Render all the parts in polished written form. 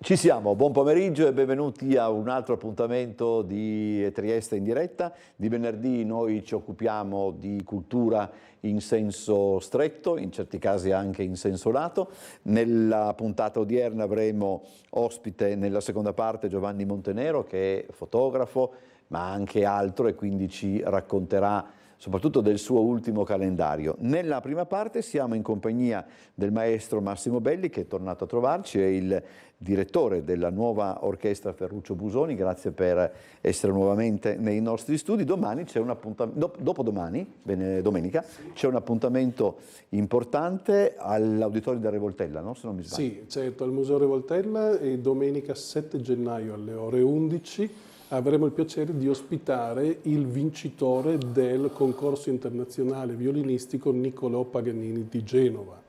Ci siamo, buon pomeriggio e benvenuti a un altro appuntamento di Trieste in diretta. Di venerdì noi ci occupiamo di cultura in senso stretto, in certi casi anche in senso lato. Nella puntata odierna avremo ospite nella seconda parte Giovanni Montenero, che è fotografo ma anche altro, e quindi ci racconterà soprattutto del suo ultimo calendario. Nella prima parte siamo in compagnia del maestro Massimo Belli, che è tornato a trovarci, è il direttore della nuova orchestra Ferruccio Busoni. Grazie per essere nuovamente nei nostri studi. Domani c'è un appuntamento, dopodomani, domenica, c'è un appuntamento importante all'Auditorio da Revoltella, no? Se non mi sbaglio. Sì, certo, al Museo Revoltella, e domenica 7 gennaio alle ore 11 avremo il piacere di ospitare il vincitore del concorso internazionale violinistico Niccolò Paganini di Genova.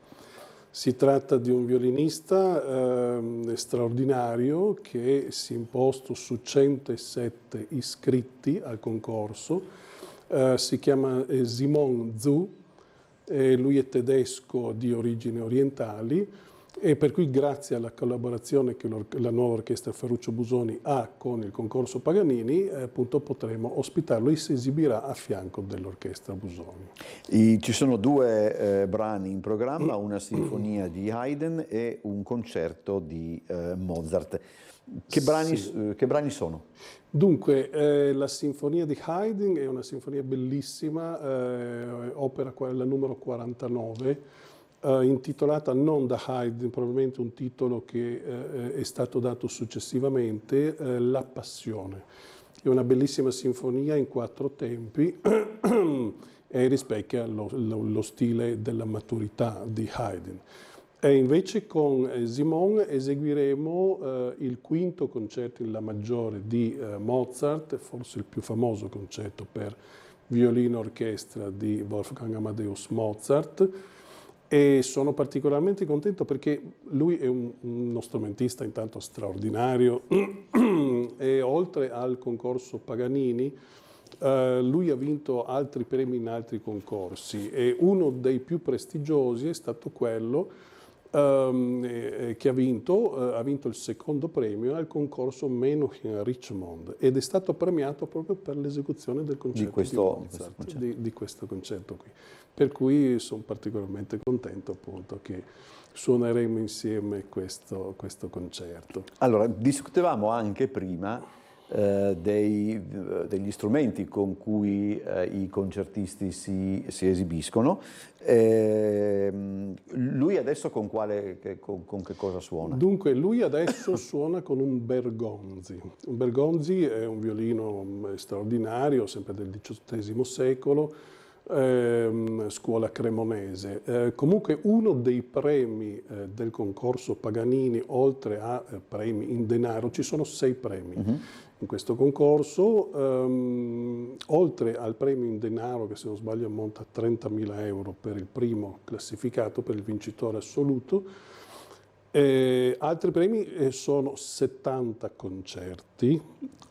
Si tratta di un violinista straordinario che si è imposto su 107 iscritti al concorso. Si chiama Simon Zhu, lui è tedesco di origini orientali, e per cui grazie alla collaborazione che la nuova orchestra Ferruccio Busoni ha con il concorso Paganini, appunto potremo ospitarlo e si esibirà a fianco dell'orchestra Busoni. Ci sono due brani in programma, una sinfonia di Haydn e un concerto di Mozart. Che brani sono? Dunque, la sinfonia di Haydn è una sinfonia bellissima, opera la numero 49, intitolata non da Haydn, probabilmente un titolo che è stato dato successivamente, La Passione. È una bellissima sinfonia in 4 tempi e rispecchia lo stile della maturità di Haydn. E invece con Simon eseguiremo il quinto concerto in La maggiore di Mozart, forse il più famoso concerto per violino orchestra di Wolfgang Amadeus Mozart. E sono particolarmente contento perché lui è uno strumentista intanto straordinario e oltre al concorso Paganini lui ha vinto altri premi in altri concorsi, e uno dei più prestigiosi è stato quello che ha vinto il secondo premio al concorso Menuhin Richmond, ed è stato premiato proprio per l'esecuzione del concerto di questo concerto qui. Per cui sono particolarmente contento appunto che suoneremo insieme questo concerto. Allora, discutevamo anche prima degli strumenti con cui i concertisti si esibiscono. Lui adesso con che cosa suona? Dunque, lui adesso suona con un Bergonzi. Un Bergonzi è un violino straordinario, sempre del XVIII secolo, scuola cremonese. Comunque uno dei premi del concorso Paganini, oltre a premi in denaro, ci sono 6 premi in questo concorso, oltre al premio in denaro, che se non sbaglio ammonta a 30.000 euro per il primo classificato, per il vincitore assoluto. Altri premi sono 70 concerti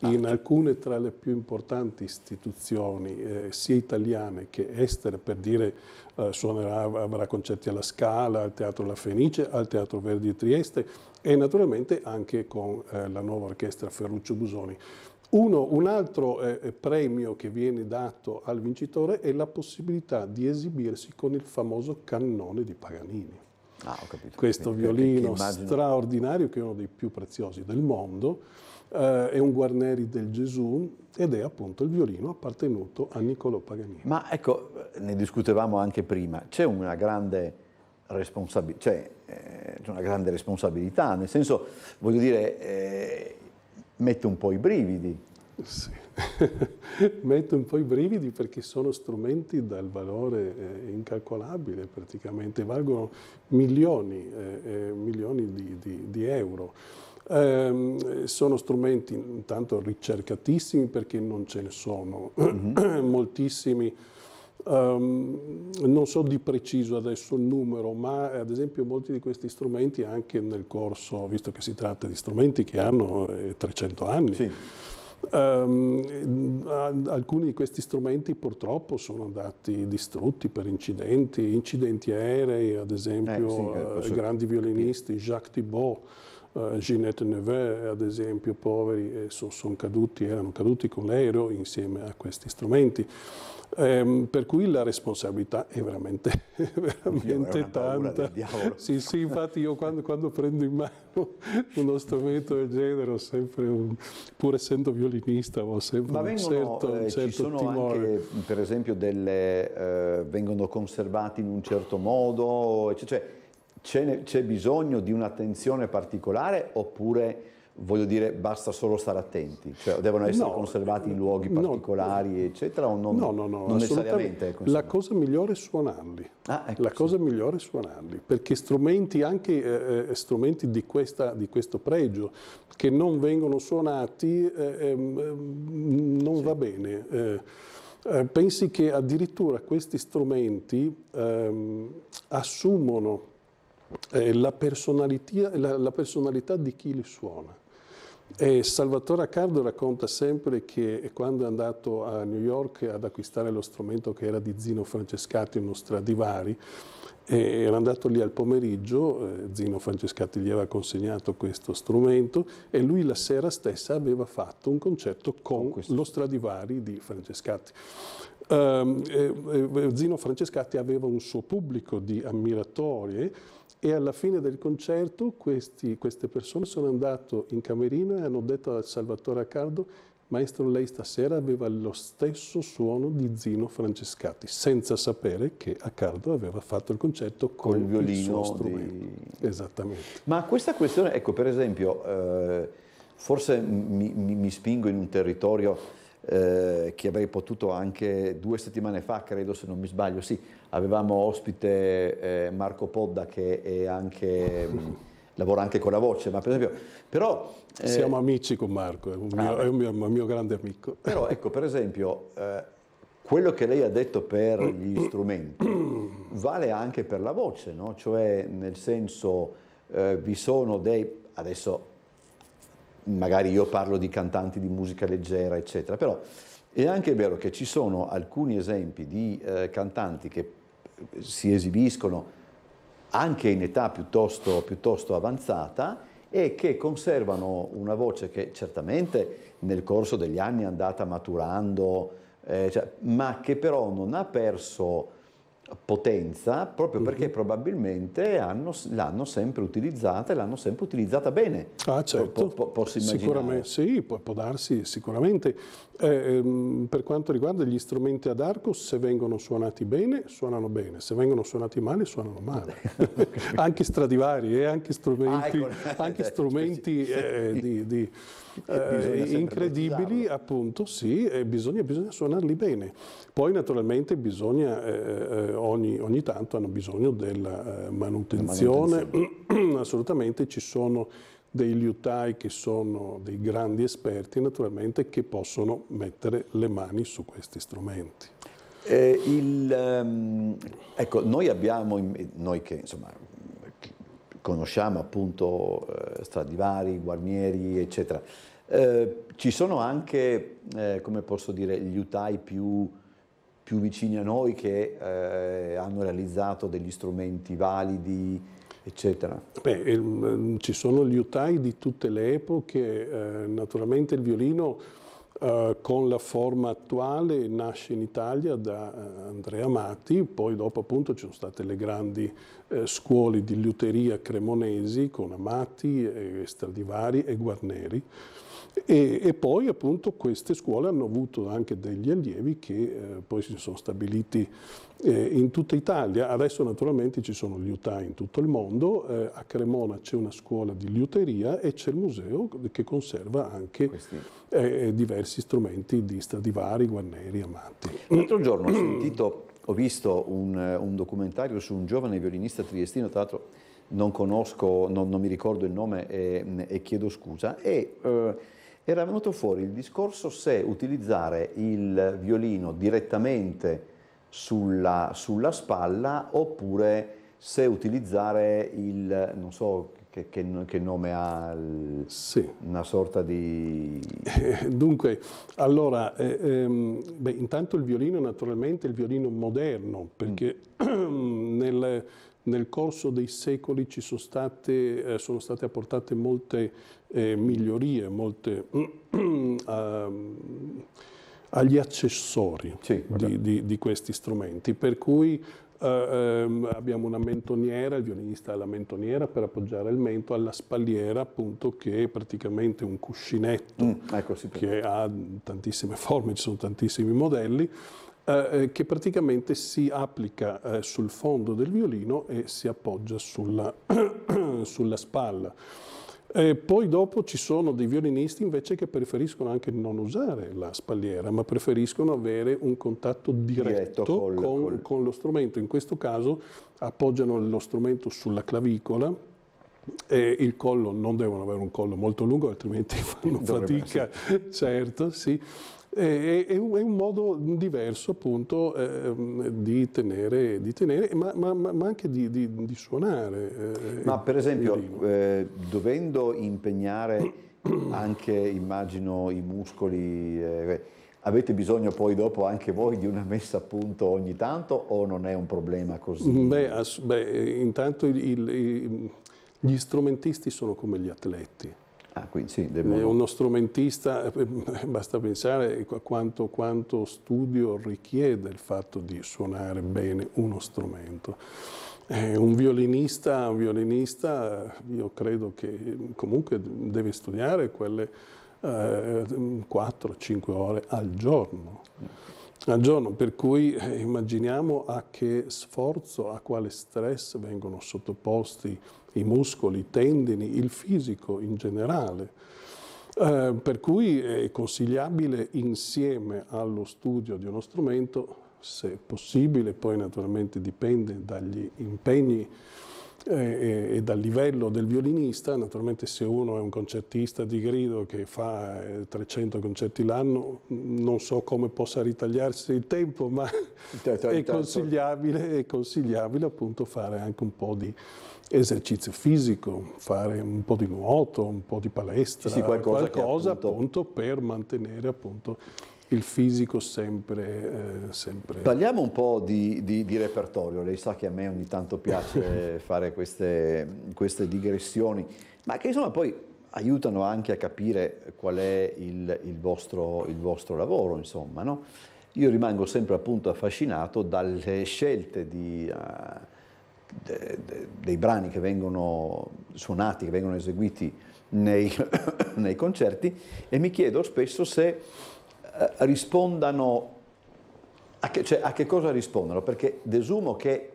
in alcune tra le più importanti istituzioni sia italiane che estere, per dire avrà concerti alla Scala, al Teatro La Fenice, al Teatro Verdi di Trieste e naturalmente anche con la nuova orchestra Ferruccio Busoni. Un altro premio che viene dato al vincitore è la possibilità di esibirsi con il famoso cannone di Paganini. Ho capito. Questo violino straordinario, che è uno dei più preziosi del mondo, è un Guarneri del Gesù ed è appunto il violino appartenuto a Niccolò Paganini. Ma ecco, ne discutevamo anche prima, c'è una grande responsabilità, nel senso, voglio dire, mette un po' i brividi. Sì, mette un po' i brividi perché sono strumenti dal valore incalcolabile, praticamente valgono milioni di euro. Sono strumenti intanto ricercatissimi perché non ce ne sono moltissimi. Non so di preciso adesso il numero, ma ad esempio molti di questi strumenti anche nel corso, visto che si tratta di strumenti che hanno 300 anni, sì. Alcuni di questi strumenti purtroppo sono andati distrutti per incidenti aerei, ad esempio grandi violinisti, Jacques Thibaud, Ginette Neveu, ad esempio, poveri, erano caduti con l'aereo insieme a questi strumenti. Per cui la responsabilità è veramente tanta. Sì, sì, infatti io quando prendo in mano uno strumento del genere ho sempre, pur essendo violinista, ho sempre un certo ci sono timore. Anche, per esempio, vengono conservati in un certo modo, cioè c'è bisogno di un'attenzione particolare oppure, voglio dire, basta solo stare attenti? Cioè devono essere conservati in luoghi particolari, eccetera, o non, non necessariamente? La cosa migliore è suonarli. Ecco, la cosa migliore è suonarli, perché strumenti, anche strumenti di questo pregio, che non vengono suonati, non va bene. Pensi che addirittura questi strumenti assumono la personalità di chi li suona. E Salvatore Accardo racconta sempre che quando è andato a New York ad acquistare lo strumento che era di Zino Francescatti, uno Stradivari, era andato lì al pomeriggio, Zino Francescatti gli aveva consegnato questo strumento e lui la sera stessa aveva fatto un concerto con lo Stradivari di Francescatti. Zino Francescatti aveva un suo pubblico di ammiratori e alla fine del concerto queste persone sono andate in camerino e hanno detto a Salvatore Accardo: maestro, lei stasera aveva lo stesso suono di Zino Francescatti, senza sapere che Accardo aveva fatto il concerto con il violino suo strumento. Esattamente. Ma questa questione, ecco, per esempio, forse mi spingo in un territorio che avrei potuto anche 2 settimane fa, credo, se non mi sbaglio, sì, avevamo ospite Marco Podda che è anche, lavora anche con la voce, ma per esempio, però... Siamo amici con Marco, è un mio grande amico. Però ecco, per esempio, quello che lei ha detto per gli strumenti vale anche per la voce, no? Cioè, nel senso, vi sono adesso magari io parlo di cantanti di musica leggera, eccetera, però è anche vero che ci sono alcuni esempi di cantanti che si esibiscono anche in età piuttosto avanzata e che conservano una voce che certamente nel corso degli anni è andata maturando, ma che però non ha perso potenza proprio perché probabilmente l'hanno sempre utilizzata e l'hanno sempre utilizzata bene. Certo, posso immaginare. Sicuramente, sì, può darsi sicuramente. Per quanto riguarda gli strumenti ad arco, se vengono suonati bene, suonano bene, se vengono suonati male, suonano male. Anche Stradivari e anche strumenti incredibili, appunto, sì, bisogna suonarli bene. Poi naturalmente ogni tanto hanno bisogno della manutenzione. Assolutamente, ci sono dei liutai che sono dei grandi esperti, naturalmente, che possono mettere le mani su questi strumenti. Ecco, noi che insomma conosciamo appunto Stradivari, Guarnieri, eccetera, ci sono anche, come posso dire, liutai più vicini a noi che hanno realizzato degli strumenti validi, eccetera. Ci sono liutai di tutte le epoche, naturalmente il violino con la forma attuale nasce in Italia da Andrea Amati, poi dopo appunto ci sono state le grandi scuole di liuteria cremonesi con Amati, Stradivari e Guarneri. E poi appunto queste scuole hanno avuto anche degli allievi che poi si sono stabiliti in tutta Italia. Adesso naturalmente ci sono liutai in tutto il mondo, a Cremona c'è una scuola di liuteria e c'è il museo che conserva anche diversi strumenti di Stradivari, Guarneri, Amati. L'altro giorno ho visto un documentario su un giovane violinista triestino, tra l'altro non conosco, non mi ricordo il nome e chiedo scusa, era venuto fuori il discorso se utilizzare il violino direttamente sulla spalla oppure se utilizzare non so che nome ha, sì, una sorta di... Dunque, allora, intanto il violino naturalmente è il violino moderno, perché nel corso dei secoli sono state apportate molte migliorie, molte agli accessori Sì, di questi strumenti, per cui abbiamo una mentoniera, il violinista ha la mentoniera per appoggiare il mento, alla spalliera appunto, che è praticamente un cuscinetto ecco, sì, che ha tantissime forme, ci sono tantissimi modelli, che praticamente si applica sul fondo del violino e si appoggia sulla spalla. Poi dopo ci sono dei violinisti invece che preferiscono anche non usare la spalliera, ma preferiscono avere un contatto diretto con lo strumento. In questo caso appoggiano lo strumento sulla clavicola e il collo, non devono avere un collo molto lungo, altrimenti fanno fatica, certo, sì. È un modo diverso appunto di tenere, ma anche di suonare. Ma per esempio, dovendo impegnare anche, immagino, i muscoli, avete bisogno poi dopo anche voi di una messa a punto ogni tanto o non è un problema così? Intanto gli strumentisti sono come gli atleti. Quindi sì, uno strumentista, basta pensare quanto studio richiede il fatto di suonare bene uno strumento. Un violinista, io credo che comunque deve studiare quelle 4-5 ore al giorno, per cui immaginiamo a che sforzo, a quale stress vengono sottoposti i muscoli, i tendini, il fisico in generale. Per cui è consigliabile insieme allo studio di uno strumento, se possibile, poi naturalmente dipende dagli impegni e dal livello del violinista. Naturalmente se uno è un concertista di grido che fa 300 concerti l'anno, non so come possa ritagliarsi il tempo, ma è consigliabile appunto fare anche un po' di esercizio fisico, fare un po' di nuoto, un po' di palestra, qualcosa appunto per mantenere appunto il fisico sempre. Parliamo un po' di repertorio. Lei sa che a me ogni tanto piace fare queste digressioni, ma che insomma poi aiutano anche a capire qual è il vostro lavoro, insomma, no? Io rimango sempre appunto affascinato dalle scelte dei brani che vengono suonati, che vengono eseguiti nei concerti, e mi chiedo spesso se rispondano a che cosa rispondono, perché desumo che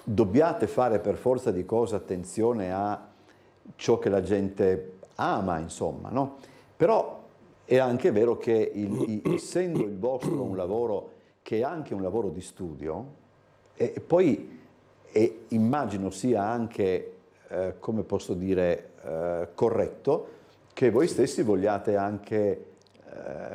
dobbiate fare per forza di cose attenzione a ciò che la gente ama, insomma, no? Però è anche vero che essendo il vostro un lavoro che è anche un lavoro di studio, e poi immagino sia anche, come posso dire, corretto che voi stessi vogliate anche,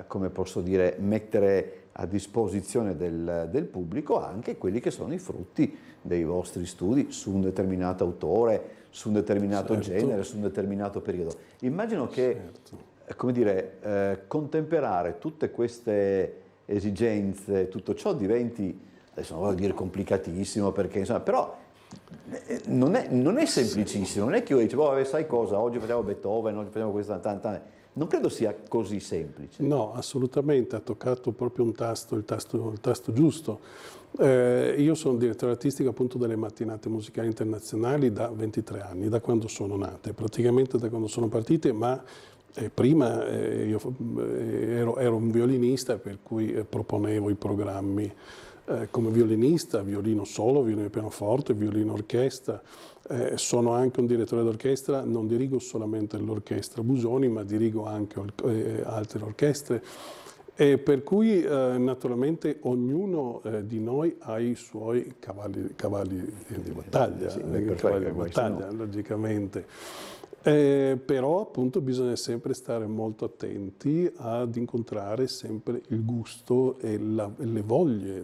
come posso dire, mettere a disposizione del pubblico anche quelli che sono i frutti dei vostri studi su un determinato autore, su un determinato genere, su un determinato periodo. Immagino che, come dire, contemperare tutte queste esigenze, tutto ciò diventi, adesso non voglio dire complicatissimo, perché insomma, però non è semplicissimo, non è che io dico, sai cosa, oggi facciamo Beethoven, oggi facciamo questa, non credo sia così semplice. No, assolutamente, ha toccato proprio il tasto giusto. Io sono direttore artistico appunto delle mattinate musicali internazionali da 23 anni, da quando sono nate, praticamente da quando sono partite, ma prima io ero un violinista, per cui proponevo i programmi come violinista, violino solo, violino pianoforte, violino orchestra. Sono anche un direttore d'orchestra, non dirigo solamente l'orchestra Busoni, ma dirigo anche altre orchestre. Per cui naturalmente ognuno di noi ha i suoi cavalli di battaglia, logicamente. Però appunto bisogna sempre stare molto attenti ad incontrare sempre il gusto e la voglia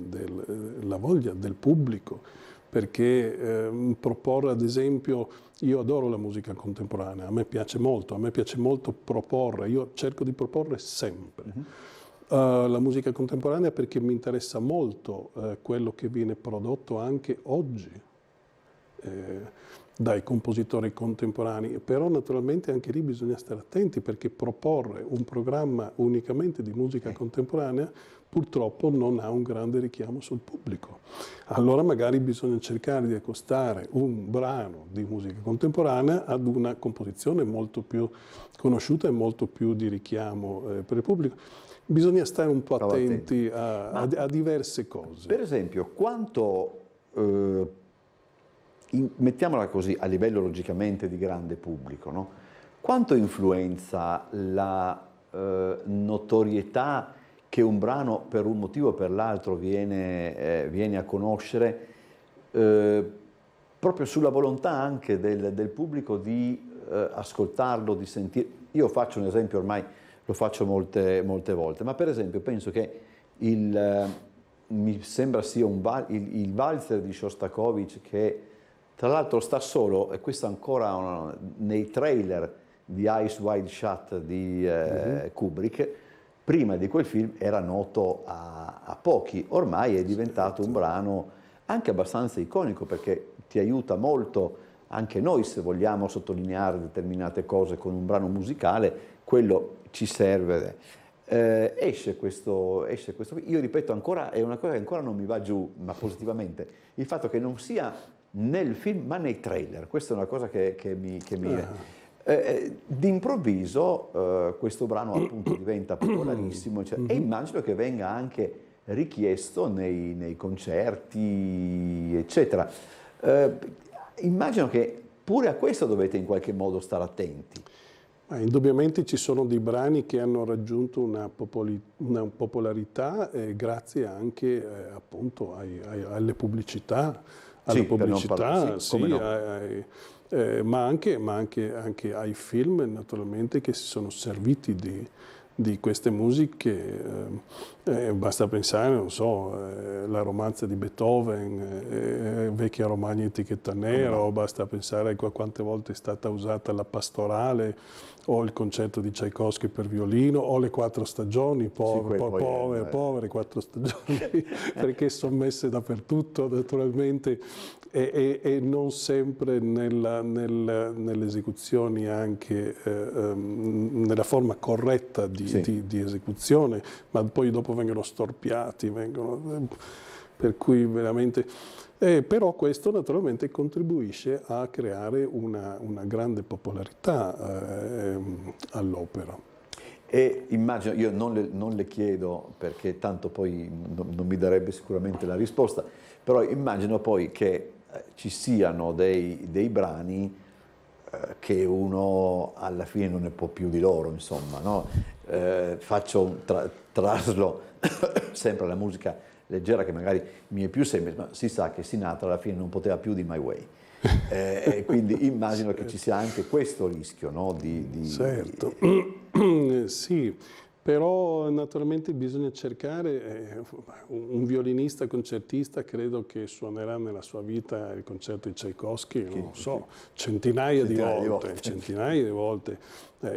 del pubblico, perché proporre, ad esempio, io adoro la musica contemporanea, a me piace molto proporre, io cerco di proporre sempre. La musica contemporanea perché mi interessa molto quello che viene prodotto anche oggi. dai compositori contemporanei, però naturalmente anche lì bisogna stare attenti, perché proporre un programma unicamente di musica contemporanea purtroppo non ha un grande richiamo sul pubblico. Allora magari bisogna cercare di accostare un brano di musica contemporanea ad una composizione molto più conosciuta e molto più di richiamo per il pubblico. Bisogna stare un po' attenti a diverse cose. Per esempio, quanto, mettiamola così, a livello logicamente di grande pubblico, no? Quanto influenza la notorietà che un brano per un motivo o per l'altro viene a conoscere, proprio sulla volontà anche del pubblico di ascoltarlo, di sentire. Io faccio un esempio, ormai lo faccio molte volte, ma per esempio penso che mi sembra sia il valzer di Shostakovich, che tra l'altro sta solo, e questo ancora nei trailer di Eyes Wide Shut di Kubrick. Prima di quel film era noto a pochi, ormai è diventato un brano anche abbastanza iconico, perché ti aiuta molto anche noi, se vogliamo sottolineare determinate cose con un brano musicale, quello ci serve. Esce questo, io ripeto ancora, è una cosa che ancora non mi va giù, ma positivamente, il fatto che non sia nel film ma nei trailer, questa è una cosa che mi d'improvviso questo brano appunto diventa popolarissimo, e immagino che venga anche richiesto nei concerti, eccetera. Immagino che pure a questo dovete in qualche modo stare attenti. Indubbiamente ci sono dei brani che hanno raggiunto una popolarità grazie anche appunto alle pubblicità, alla pubblicità, ma anche ai film naturalmente che si sono serviti di queste musiche. Basta pensare, non so, la romanza di Beethoven, Vecchia Romagna etichetta nero, basta pensare a quante volte è stata usata la pastorale, o il concerto di Tchaikovsky per violino, o le 4 stagioni, povere 4 stagioni, perché sono messe dappertutto naturalmente, e non sempre nelle esecuzioni anche nella forma corretta di esecuzione, ma poi dopo vengono storpiati, per cui veramente. Però questo naturalmente contribuisce a creare una grande popolarità all'opera. E immagino, io non le chiedo perché tanto poi non mi darebbe sicuramente la risposta, però immagino poi che ci siano dei brani che uno alla fine non ne può più di loro, insomma, no? Faccio un traslo sempre alla musica leggera, che magari mi è più semplice, ma si sa che Sinatra alla fine non poteva più di My Way. Quindi immagino che ci sia anche questo rischio, no? Certo, sì, però naturalmente bisogna cercare, un violinista concertista credo che suonerà nella sua vita il concerto di Tchaikovsky, non so, centinaia di volte.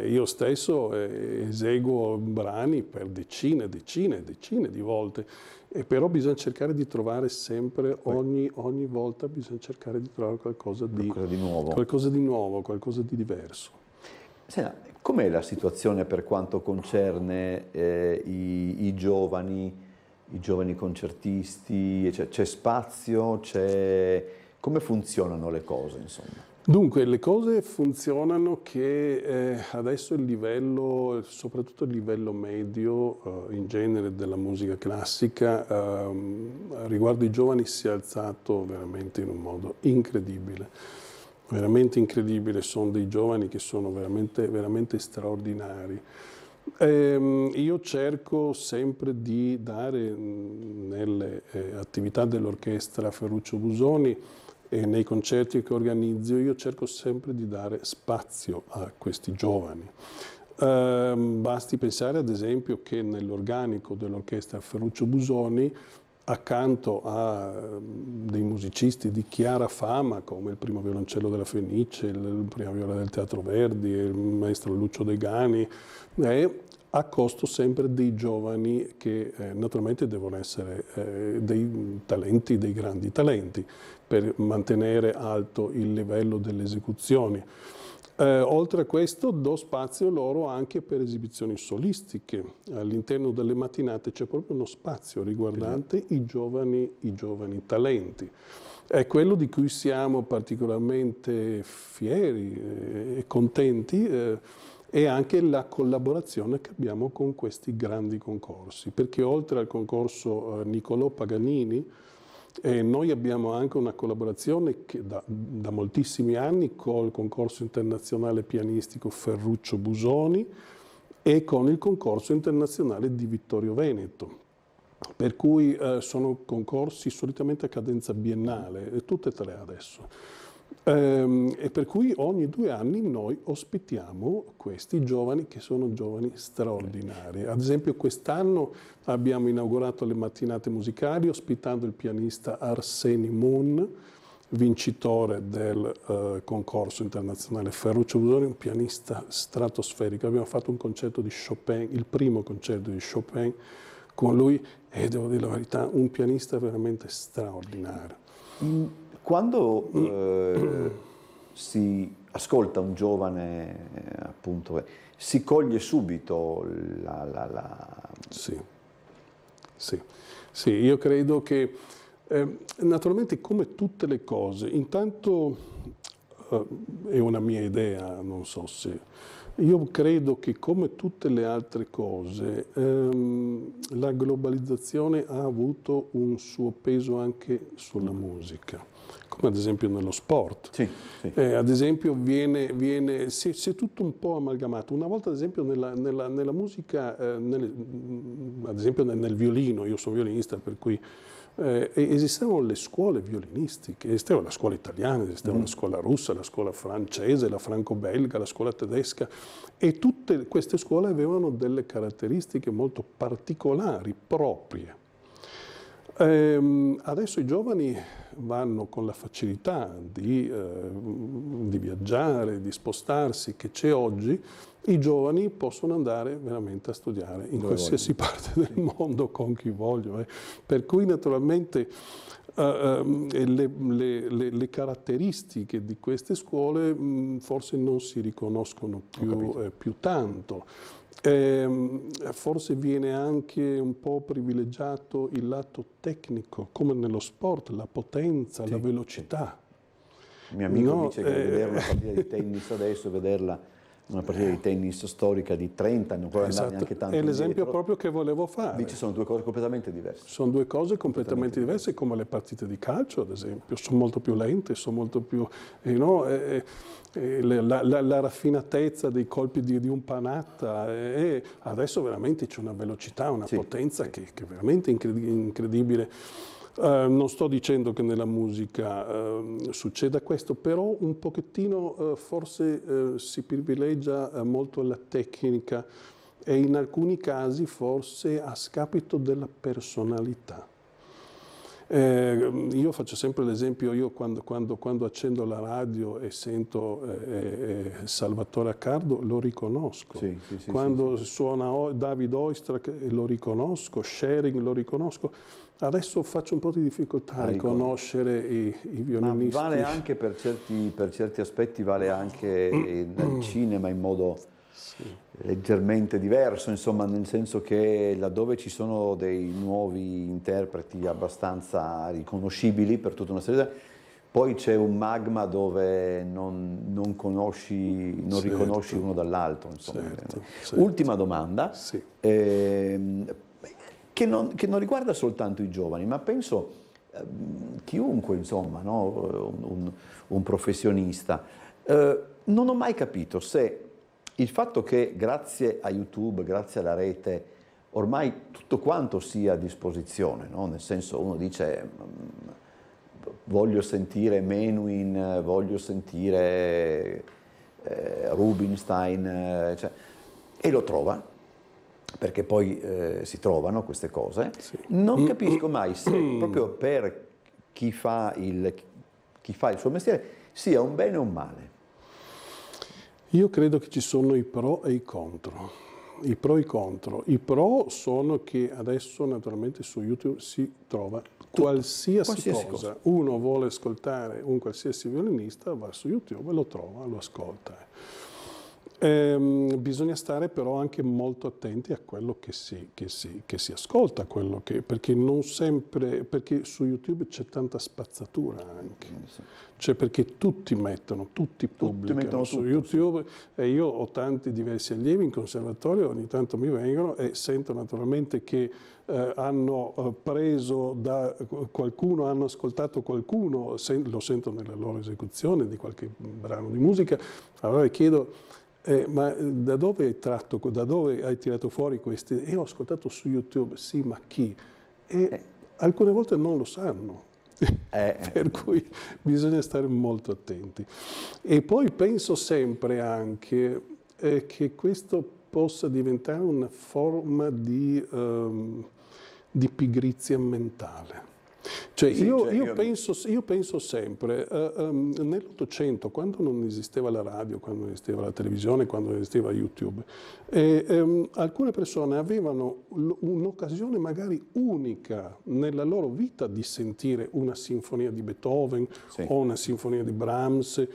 Io stesso eseguo brani per decine di volte. Però bisogna cercare di trovare sempre, ogni volta bisogna cercare di trovare qualcosa di nuovo, qualcosa di diverso. Com'è la situazione per quanto concerne i giovani concertisti? C'è spazio? Come funzionano le cose, insomma? Dunque, le cose funzionano che adesso il livello, soprattutto il livello medio in genere della musica classica, riguardo i giovani si è alzato veramente in un modo incredibile. Veramente incredibile, sono dei giovani che sono veramente straordinari. Io cerco sempre di dare nelle attività dell'orchestra Ferruccio Busoni e nei concerti che organizzo, io cerco sempre di dare spazio a questi giovani. Basti pensare ad esempio che nell'organico dell'orchestra Ferruccio Busoni, accanto a dei musicisti di chiara fama come il primo violoncello della Fenice, il prima viola del Teatro Verdi, il maestro Lucio Degani, a costo sempre dei giovani che naturalmente devono essere dei talenti, dei grandi talenti, per mantenere alto il livello delle esecuzioni. Oltre a questo do spazio loro anche per esibizioni solistiche. All'interno delle mattinate c'è proprio uno spazio riguardante i giovani talenti. È quello di cui siamo particolarmente fieri e contenti e anche la collaborazione che abbiamo con questi grandi concorsi, perché oltre al concorso Niccolò Paganini, noi abbiamo anche una collaborazione che da moltissimi anni col concorso internazionale pianistico Ferruccio Busoni e con il concorso internazionale di Vittorio Veneto, per cui sono concorsi solitamente a cadenza biennale, tutte e tre adesso. E per cui ogni 2 anni noi ospitiamo questi giovani che sono giovani straordinari. Ad esempio quest'anno abbiamo inaugurato le mattinate musicali ospitando il pianista Arseni Moon, vincitore del concorso internazionale Ferruccio Busoni, un pianista stratosferico. Abbiamo fatto un concerto di Chopin, il primo concerto di Chopin con lui, e devo dire la verità, un pianista veramente straordinario. Quando si ascolta un giovane, appunto, si coglie subito Sì, io credo che naturalmente come tutte le cose, intanto è una mia idea, non so se... Io credo che come tutte le altre cose la globalizzazione ha avuto un suo peso anche sulla musica, come ad esempio nello sport. Sì, sì. Ad esempio si è tutto un po' amalgamato. Una volta ad esempio nella musica, ad esempio nel violino, io sono violinista per cui esistevano le scuole violinistiche, esisteva la scuola italiana, esisteva la scuola russa, la scuola francese, la franco-belga, la scuola tedesca, e tutte queste scuole avevano delle caratteristiche molto particolari, proprie. Adesso i giovani vanno con la facilità di viaggiare, di spostarsi che c'è oggi. I giovani possono andare veramente a studiare in qualsiasi parte del mondo con chi vogliono. Per cui naturalmente le caratteristiche di queste scuole forse non si riconoscono più tanto. Forse viene anche un po' privilegiato il lato tecnico, come nello sport, la potenza, la velocità. Il mio amico dice che vedere una partita di tennis adesso, vederla una partita di tennis storica di 30 anni, non può andare neanche tanto è l'esempio indietro. proprio che volevo fare. Dice sono 2 cose completamente diverse. Sono 2 cose completamente diverse, come le partite di calcio, ad esempio. Sono molto più lente, sono molto più... la raffinatezza dei colpi di un Panatta, adesso veramente c'è una velocità, una potenza che è veramente incredibile. Non sto dicendo che nella musica succeda questo, però un pochettino forse si privilegia molto la tecnica e in alcuni casi forse a scapito della personalità. Io faccio sempre l'esempio, io quando accendo la radio e sento Salvatore Accardo lo riconosco, quando suona David Oistrakh lo riconosco, Schering lo riconosco. Adesso faccio un po' di difficoltà a riconoscere i violinisti. Ma vale anche per certi aspetti, vale anche nel cinema in modo leggermente diverso, insomma, nel senso che laddove ci sono dei nuovi interpreti abbastanza riconoscibili per tutta una serie, poi c'è un magma dove non riconosci uno dall'altro. Ultima domanda. Che non riguarda soltanto i giovani, ma penso chiunque, insomma, no? un professionista. Non ho mai capito se il fatto che grazie a YouTube, grazie alla rete, ormai tutto quanto sia a disposizione, no? Nel senso, uno dice voglio sentire Menuhin, voglio sentire Rubinstein, e lo trova, perché poi si trovano queste cose. Non capisco mai se proprio per chi fa il suo mestiere sia un bene o un male. Io credo che ci sono i pro e i contro. I pro e i contro. I pro sono che adesso naturalmente su YouTube si trova qualsiasi cosa. Uno vuole ascoltare un qualsiasi violinista, va su YouTube, lo trova, lo ascolta. Bisogna stare però anche molto attenti a quello che si ascolta, perché non sempre, perché su YouTube c'è tanta spazzatura anche, cioè perché tutti pubblicano su YouTube, e io ho tanti diversi allievi in conservatorio, ogni tanto mi vengono e sento naturalmente che hanno preso da qualcuno, hanno ascoltato qualcuno, lo sento nella loro esecuzione di qualche brano di musica, allora chiedo ma da dove hai tirato fuori questi? E ho ascoltato su YouTube, sì, ma chi? E alcune volte non lo sanno, per cui bisogna stare molto attenti. E poi penso sempre anche che questo possa diventare una forma di pigrizia mentale. Cioè, io penso sempre, nell'Ottocento, quando non esisteva la radio, quando non esisteva la televisione, quando non esisteva YouTube, alcune persone avevano un'occasione magari unica nella loro vita di sentire una sinfonia di Beethoven o una sinfonia di Brahms.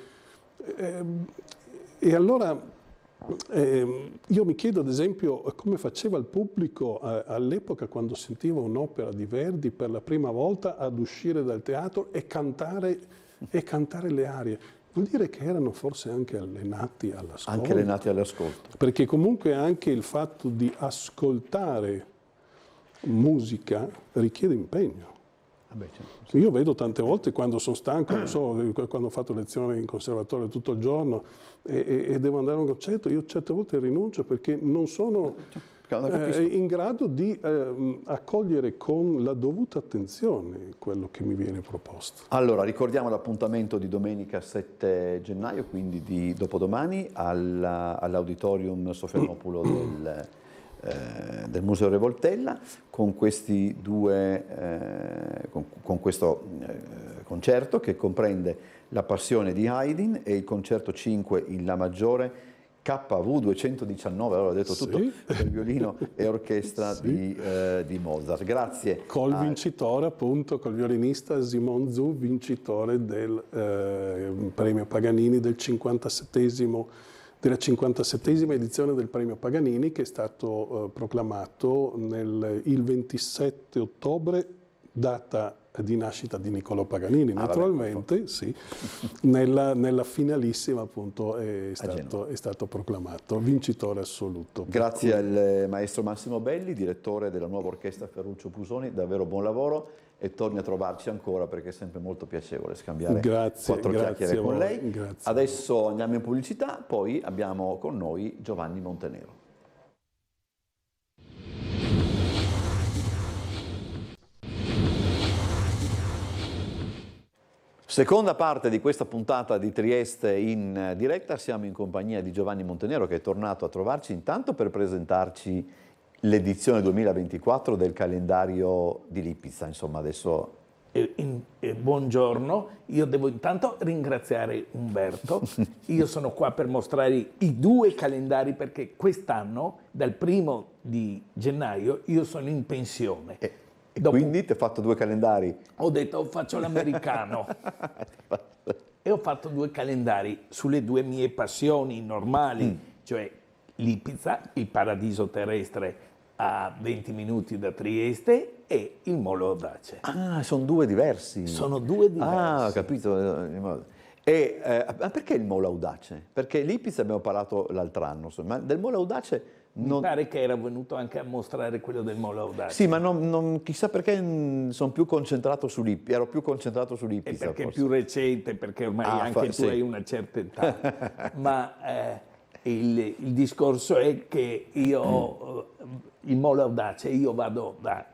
E allora io mi chiedo ad esempio come faceva il pubblico all'epoca quando sentiva un'opera di Verdi per la prima volta ad uscire dal teatro e cantare le arie. Vuol dire che erano forse anche allenati all'ascolto. Anche allenati all'ascolto. Perché comunque anche il fatto di ascoltare musica richiede impegno. Certo. Io vedo tante volte quando sono stanco, non so, quando ho fatto lezione in conservatorio tutto il giorno e devo andare a un concerto, io certe volte rinuncio perché non sono in grado di accogliere con la dovuta attenzione quello che mi viene proposto. Allora, ricordiamo l'appuntamento di domenica 7 gennaio, quindi di dopodomani, all'Auditorium Sofianopoulos del Museo Revoltella, con questi con questo concerto che comprende la Passione di Haydn e il concerto 5 in La maggiore KV 219, allora ho detto tutto, per violino e orchestra di Mozart. Grazie. Col vincitore appunto, col violinista Simon Zhu, vincitore del premio Paganini della 57esima edizione del premio Paganini, che è stato proclamato il 27 ottobre, data di nascita di Niccolò Paganini, naturalmente, sì, nella finalissima appunto è stato proclamato vincitore assoluto. Grazie al maestro Massimo Belli, direttore della nuova orchestra Ferruccio Pusoni, davvero buon lavoro e torni a trovarci ancora perché è sempre molto piacevole scambiare quattro chiacchiere con lei. Grazie. Adesso andiamo in pubblicità, poi abbiamo con noi Giovanni Montenero. Seconda parte di questa puntata di Trieste in diretta, siamo in compagnia di Giovanni Montenero che è tornato a trovarci intanto per presentarci l'edizione 2024 del calendario di Lipizza, insomma adesso... Buongiorno, io devo intanto ringraziare Umberto, io sono qua per mostrare i due calendari perché quest'anno, dal 1° di gennaio, io sono in pensione. Quindi ti ho fatto due calendari? Ho detto faccio l'americano e ho fatto due calendari sulle due mie passioni normali, cioè Lipizza, il paradiso terrestre a 20 minuti da Trieste, e il Molo Audace. Ah, sono due diversi. Sono due diversi. Ah, ho capito. Ma perché il Molo Audace? Perché Lipizza abbiamo parlato l'altro anno, ma del Molo Audace... Mi pare che era venuto anche a mostrare quello del Molo Audace. Sì, ma non chissà perché sono più concentrato su Lipizza, ero più concentrato su Lipizza. Perché forse. è più recente, perché ormai anche tu hai una certa età. Ma il discorso è che io, il Molo Audace, io vado da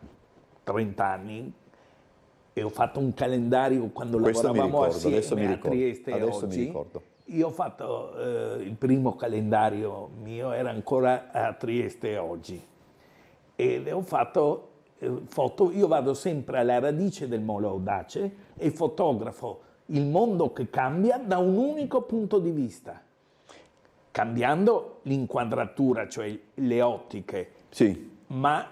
30 anni e ho fatto un calendario quando lavoravamo assieme a Trieste e oggi. Io ho fatto il primo calendario mio, era ancora a Trieste oggi, e ho fatto foto, io vado sempre alla radice del Molo Audace e fotografo il mondo che cambia da un unico punto di vista. cambiando l'inquadratura, cioè le ottiche, Sì. ma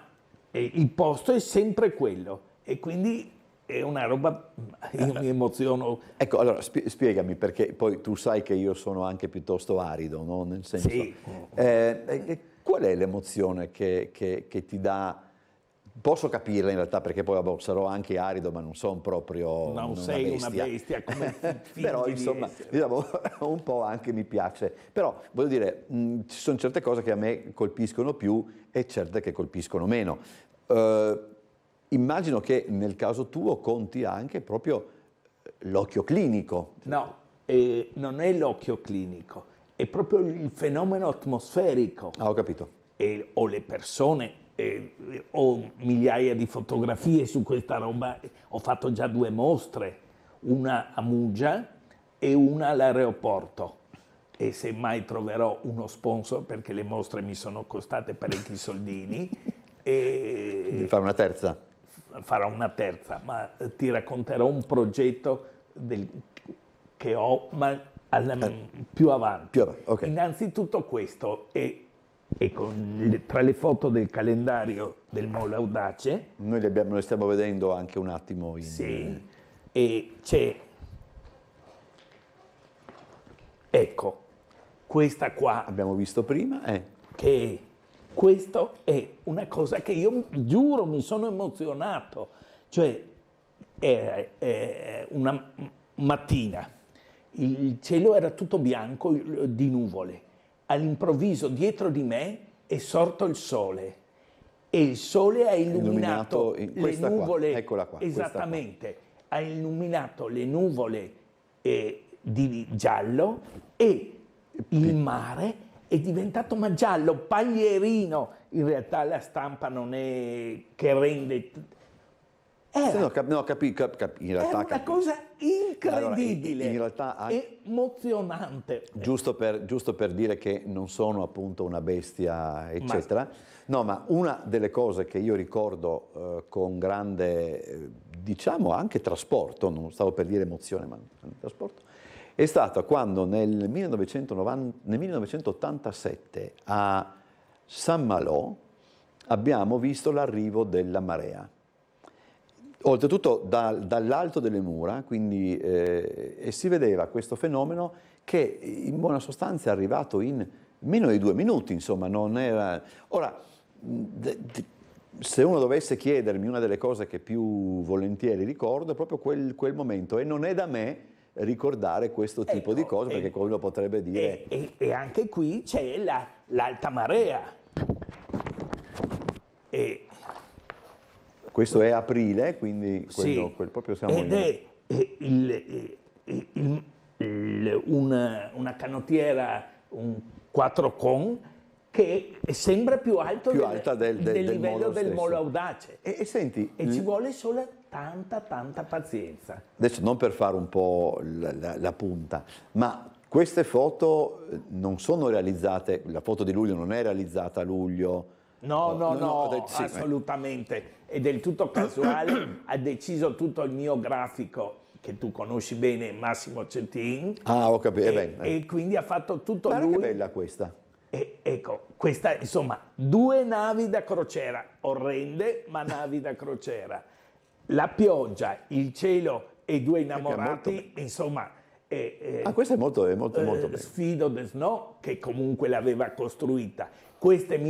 il posto è sempre quello e quindi è una roba, io mi emoziono. Ecco, allora spiegami, perché poi tu sai che io sono anche piuttosto arido, no? Nel senso, Sì. Qual è l'emozione che ti dà? Posso capirla in realtà, perché poi vabbè, sarò anche arido, ma non sono proprio Non una sei bestia. una bestia come Però fingi di insomma, essere. diciamo, un po' anche mi piace. Però voglio dire, ci sono certe cose che a me colpiscono più e certe che colpiscono meno. Immagino che nel caso tuo conti anche proprio l'occhio clinico. No, non è l'occhio clinico, è proprio il fenomeno atmosferico. Ah, ho capito. Ho le persone, ho migliaia di fotografie su questa roba, ho fatto già 2 mostre, una a Muggia e una all'aeroporto. E se mai troverò uno sponsor, perché le mostre mi sono costate parecchi soldini, Devi fare una terza. farò una terza, ma ti racconterò un progetto che ho, ma più avanti. Più avanti, ok. Innanzitutto questo, tra le foto del calendario del Molo Audace, Noi le stiamo vedendo anche un attimo in... sì, e c'è, ecco, questa qua, Abbiamo visto prima, che questo è una cosa che io giuro mi sono emozionato, cioè una mattina il cielo era tutto bianco di nuvole, all'improvviso dietro di me è sorto il sole e il sole ha illuminato le nuvole, eccola qua, esattamente, ha illuminato le nuvole di giallo e il mare è diventato ma giallo, paglierino. In realtà la stampa non è che rende... Era una cosa incredibile, allora, in realtà emozionante. Giusto per dire che non sono appunto una bestia, eccetera. No, ma una delle cose che io ricordo con grande, diciamo anche trasporto, non stavo per dire emozione, ma trasporto, è stata quando nel 1987 a Saint-Malo abbiamo visto l'arrivo della marea. Oltretutto dall'alto delle mura, quindi, e si vedeva questo fenomeno che in buona sostanza è arrivato in meno di 2 minuti, insomma, non era... Ora, se uno dovesse chiedermi una delle cose che più volentieri ricordo è proprio quel momento, e non è da me ricordare questo tipo di cose, perché quello potrebbe dire... E anche qui c'è l'alta marea. Questo è aprile, quindi sì, proprio siamo ed è una canottiera, un 4 con, che sembra più alta del livello del Molo Audace. E senti, ci vuole solo tanta pazienza. Adesso non per fare un po' la punta, ma queste foto non sono realizzate, la foto di luglio non è realizzata a luglio. No, sì, assolutamente. È del tutto casuale, ha deciso tutto il mio grafico, che tu conosci bene, Massimo Cettin. Ah, ho capito. E quindi ha fatto tutto Guarda lui. che bella questa. Ecco, questa, insomma, 2 navi da crociera, orrende, ma navi da crociera. La pioggia, il cielo e 2 innamorati, insomma... questa è molto bella. Sfido De Snow, che comunque l'aveva costruita. Queste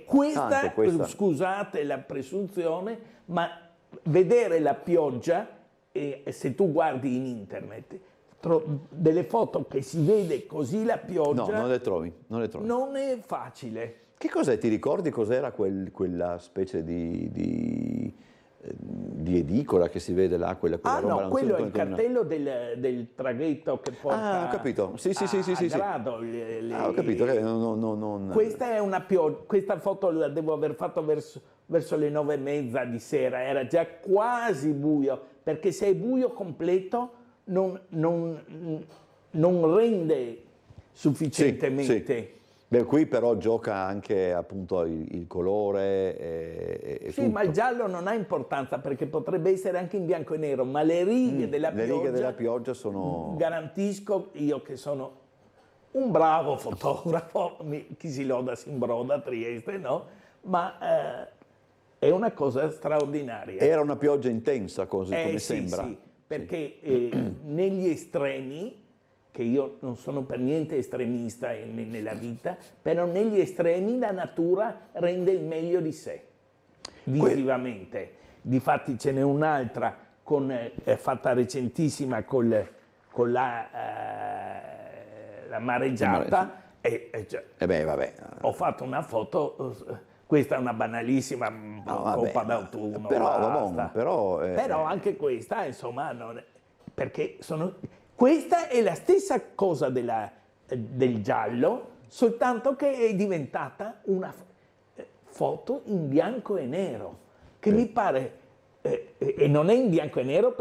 questa, scusate la presunzione, ma vedere la pioggia, se tu guardi in internet, delle foto che si vede così la pioggia... No, non le trovi. Non è facile. Che cos'è? Ti ricordi cos'era quella specie di edicola che si vede là? Quella roba, no, quello è il cartello del traghetto che porta... ho capito. Sì. Grado. Ho capito. Questa è una pioggia. Questa foto la devo aver fatto verso le 9:30 di sera. Era già quasi buio, perché se è buio completo non rende sufficientemente. Sì. Beh, qui però gioca anche appunto il colore e sì, tutto. ma il giallo non ha importanza, perché potrebbe essere anche in bianco e nero, ma le righe della pioggia... Le righe della pioggia sono... Garantisco io che sono un bravo fotografo, chi si loda si imbroda a Trieste, no? Ma è una cosa straordinaria. Era una pioggia intensa, così come sì, sembra. Sì, perché negli estremi, che io non sono per niente estremista nella vita, però negli estremi la natura rende il meglio di sé, visivamente. Difatti ce n'è un'altra fatta recentissima con la mareggiata. Vabbè. Ho fatto una foto, questa è una banalissima coppa d'autunno. Però anche questa, insomma, perché questa è la stessa cosa del giallo, soltanto che è diventata una foto in bianco e nero, che mi pare, e non è in bianco e nero,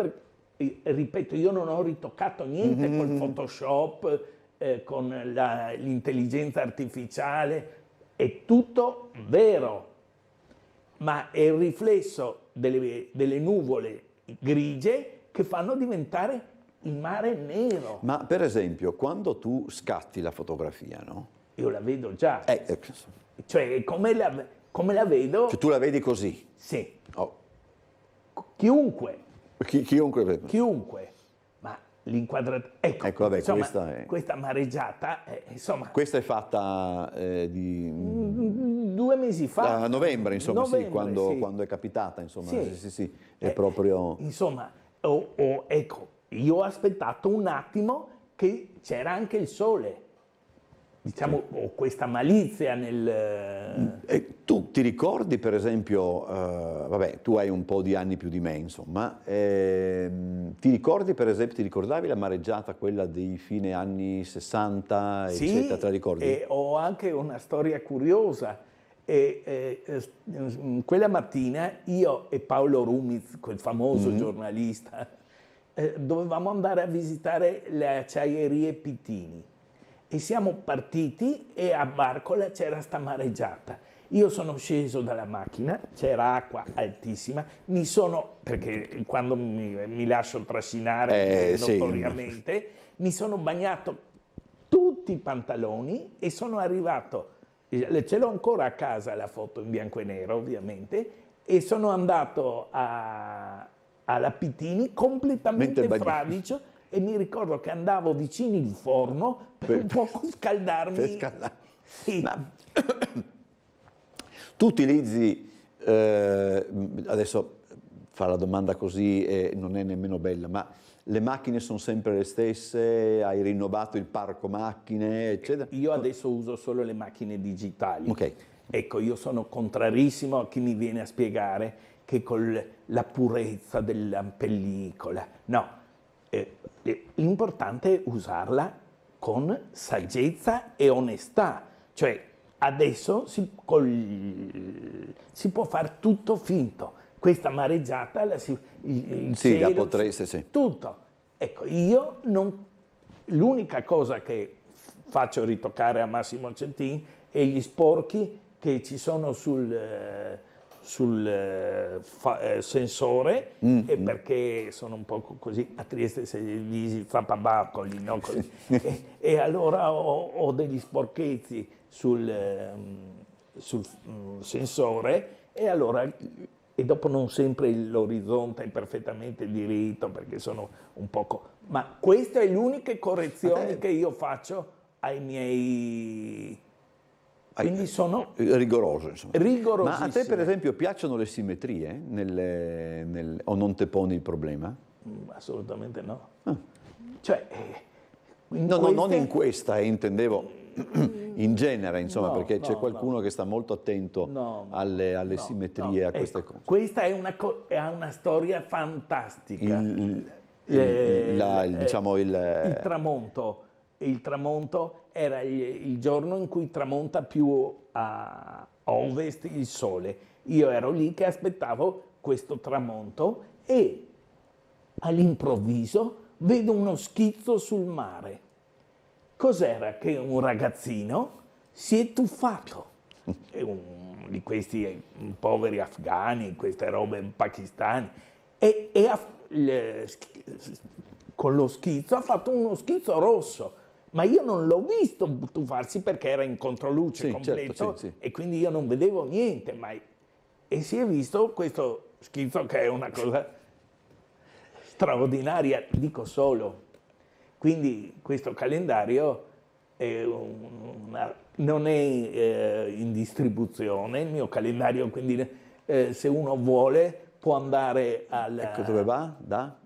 ripeto, io non ho ritoccato niente col Photoshop, con l'intelligenza artificiale, è tutto vero, ma è il riflesso delle nuvole grigie che fanno diventare il mare nero. Ma per esempio, quando tu scatti la fotografia, no? Io la vedo già. Cioè, come la vedo? Cioè, tu la vedi così? Sì. Oh. Chiunque. Chiunque. Ma l'inquadratura... Ecco, vabbè, insomma, questa mareggiata, insomma... Questa è fatta di... 2 mesi fa. A novembre, insomma, novembre, sì, quando è capitata, insomma. Sì. È proprio... Insomma, ecco, io ho aspettato un attimo che c'era anche il sole. Diciamo, ho questa malizia nel... Tu ti ricordi, per esempio, vabbè, tu hai un po' di anni più di me, insomma, ti ricordi, per esempio, ti ricordavi la mareggiata, quella dei fine anni 60, sì, eccetera, te la ricordi? E ho anche una storia curiosa. Quella mattina io e Paolo Rumiz, quel famoso giornalista, dovevamo andare a visitare le acciaierie Pitini. E siamo partiti e a Barcola c'era sta mareggiata. Io sono sceso dalla macchina, c'era acqua altissima, perché quando mi lascio trascinare notoriamente, mi sono bagnato tutti i pantaloni e sono arrivato, ce l'ho ancora a casa la foto in bianco e nero ovviamente, e sono andato alla Pitini completamente fradicio. E mi ricordo che andavo vicino il forno per un po' scaldarmi. Sì. Ma tu utilizzi, adesso fa la domanda così non è nemmeno bella, ma le macchine sono sempre le stesse? Hai rinnovato il parco macchine, eccetera? Io adesso uso solo le macchine digitali. Ok. Ecco, io sono contrarissimo a chi mi viene a spiegare che con la purezza della pellicola. No. L'importante è usarla con saggezza e onestà, cioè adesso si può fare tutto finto, questa mareggiata, il cielo, la potreste, sì. Tutto. Ecco, io l'unica cosa che faccio ritoccare a Massimo Centin è gli sporchi che ci sono sul sensore, e perché sono un po' così, a Trieste se li fa papabacoli, no? E allora ho degli sporchezzi sul sensore, e dopo non sempre l'orizzonte è perfettamente diritto perché sono un poco... Ma questa è l'unica correzione che io faccio ai miei... Quindi sono rigoroso, insomma. Rigorosissime. Ma a te, per esempio, piacciono le simmetrie o non te poni il problema? Assolutamente no. Cioè, non in questa, intendevo in genere, insomma, perché c'è qualcuno che sta molto attento alle simmetrie, a queste cose. Questa è una storia fantastica. Il tramonto. Il tramonto era il giorno in cui tramonta più a ovest il sole. Io ero lì che aspettavo questo tramonto e all'improvviso vedo uno schizzo sul mare. Cos'era? Che un ragazzino si è tuffato. Di questi poveri afghani, queste robe pakistane. Con lo schizzo ha fatto uno schizzo rosso. ma io non l'ho visto tuffarsi perché era in controluce completo, certo, sì. e quindi io non vedevo niente, e si è visto questo schizzo che è una cosa straordinaria, dico solo. Quindi questo calendario non è in distribuzione, il mio calendario, quindi se uno vuole può andare Ecco, dove va?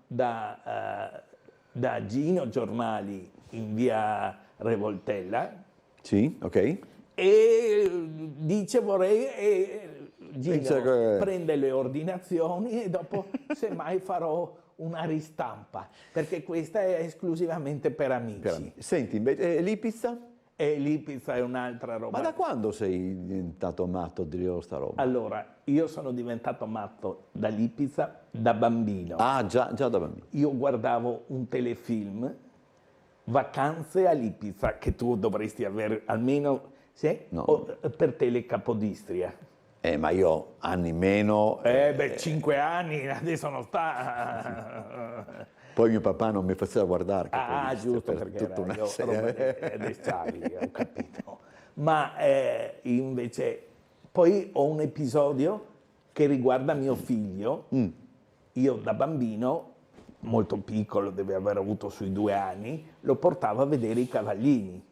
da Gino Giornali in via Revoltella. Sì, ok. E dice Gino Dice prende le ordinazioni e dopo semmai farò una ristampa, perché questa è esclusivamente per amici. Senti, invece, l'Ipizza? E l'Ipizza è un'altra roba. Ma da quando sei diventato matto di sta roba? Allora, io sono diventato matto dall'Ipizza da bambino. Ah, già da bambino. Io guardavo un telefilm, Vacanze all'Ipizza, che tu dovresti avere almeno per Tele Capodistria. Ma io anni meno. 5 anni, adesso non sta. Poi mio papà non mi faceva guardare. Giusto, perché tutta una serie. ho capito. Ma invece, poi ho un episodio che riguarda mio figlio. Io da bambino, molto piccolo, deve aver avuto sui 2 anni, lo portavo a vedere i cavallini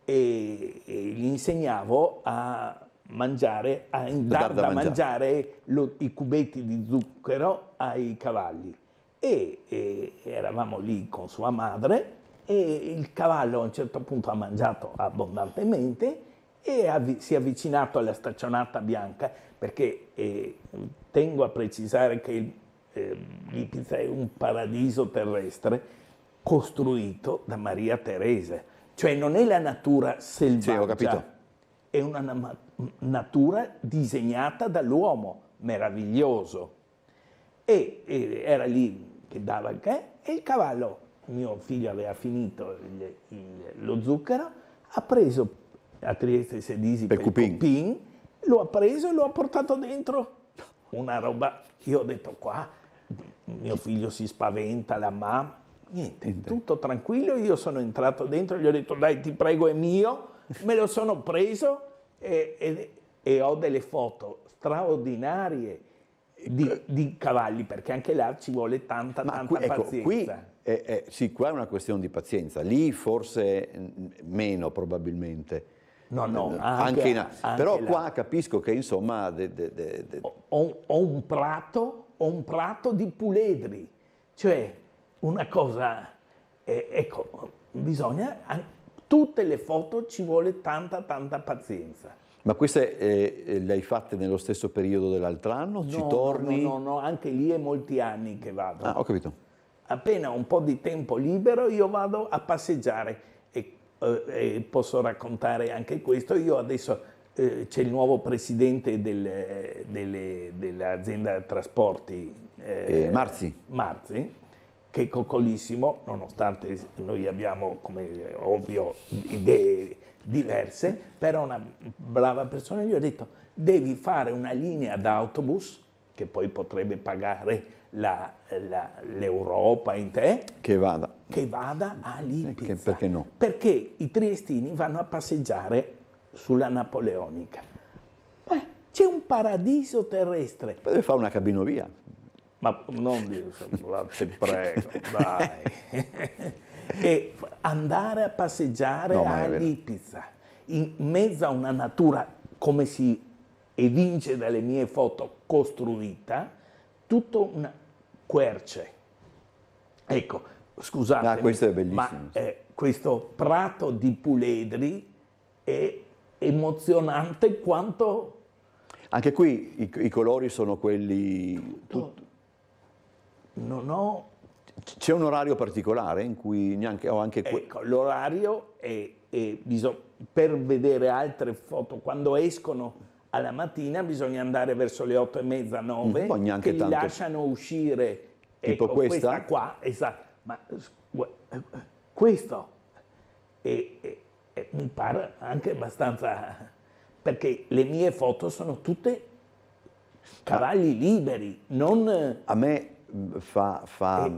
e gli insegnavo a mangiare, dar da mangiare i cubetti di zucchero ai cavalli. E eravamo lì con sua madre e il cavallo a un certo punto ha mangiato abbondantemente e si è avvicinato alla staccionata bianca, perché tengo a precisare che l'Ipizza è un paradiso terrestre costruito da Maria Teresa, cioè non è la natura selvaggia. Sì, ho capito. È una natura disegnata dall'uomo, meraviglioso. E era lì che dava e il cavallo, mio figlio aveva finito lo zucchero, ha preso a Trieste Sedisi per Cupin, lo ha preso e lo ha portato dentro. Una roba, io ho detto qua, mio figlio si spaventa, la mamma, niente, tutto tranquillo, io sono entrato dentro e gli ho detto dai ti prego è mio, me lo sono preso e ho delle foto straordinarie di cavalli, perché anche là ci vuole tanta pazienza. Sì, qua è una questione di pazienza, lì forse meno probabilmente. No, anche però là. Qua capisco che insomma ho un prato di puledri, cioè una cosa, ecco, bisogna, tutte le foto ci vuole tanta pazienza. Ma queste le hai fatte nello stesso periodo dell'altro anno? Ci torni? No, anche lì è molti anni che vado. Ah, ho capito. Appena ho un po' di tempo libero io vado a passeggiare e posso raccontare anche questo. Io adesso c'è il nuovo presidente dell'azienda trasporti Marzi, che è coccolissimo, nonostante noi abbiamo, come ovvio, idee diverse, però una brava persona. Gli ho detto devi fare una linea d'autobus che poi potrebbe pagare l'Europa in te, che vada a Lipizza. Perché no? Perché i triestini vanno a passeggiare sulla Napoleonica. C'è un paradiso terrestre. Deve fare una cabinovia. Ma non dire, ti prego, dai. E andare a passeggiare a Lipizza, in mezzo a una natura, come si evince dalle mie foto, costruita, tutto una querce. Ecco, scusate, questo è bellissimo. Ma questo prato di puledri è emozionante quanto... Anche qui i colori sono quelli... Non ho... C'è un orario particolare in cui neanche... Ecco, l'orario per vedere altre foto, quando escono alla mattina bisogna andare verso le 8:30, 9, che li lasciano uscire. Tipo ecco, questa qua, esatto. Ma questo mi pare anche abbastanza... Perché le mie foto sono tutte cavalli liberi, non... A me fa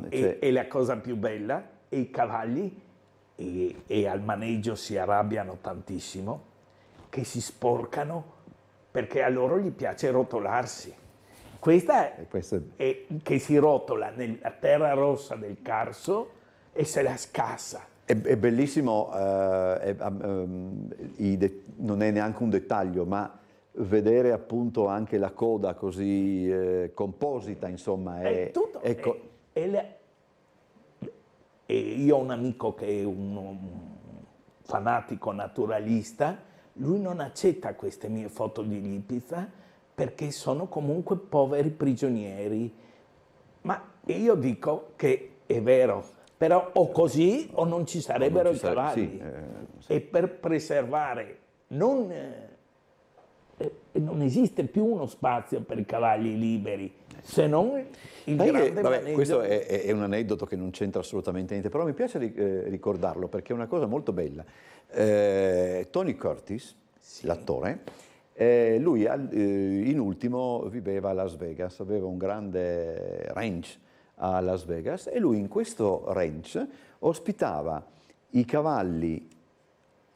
e la cosa più bella, i cavalli e al maneggio si arrabbiano tantissimo, che si sporcano perché a loro gli piace rotolarsi. Questa è che si rotola nella terra rossa del Carso e se la scassa. È bellissimo, non è neanche un dettaglio, ma vedere appunto anche la coda così composita, insomma. È tutto. Ecco. E io ho un amico che è un fanatico naturalista, lui non accetta queste mie foto di Lipizzan perché sono comunque poveri prigionieri. Ma io dico che è vero, però o così o non ci sarebbero i cavalli. Sì. E per preservare, non esiste più uno spazio per i cavalli liberi, se non il grande maneggio. Questo è un aneddoto che non c'entra assolutamente niente, però mi piace ricordarlo perché è una cosa molto bella. Tony Curtis, sì, l'attore, lui in ultimo viveva a Las Vegas, aveva un grande ranch a Las Vegas e lui in questo ranch ospitava i cavalli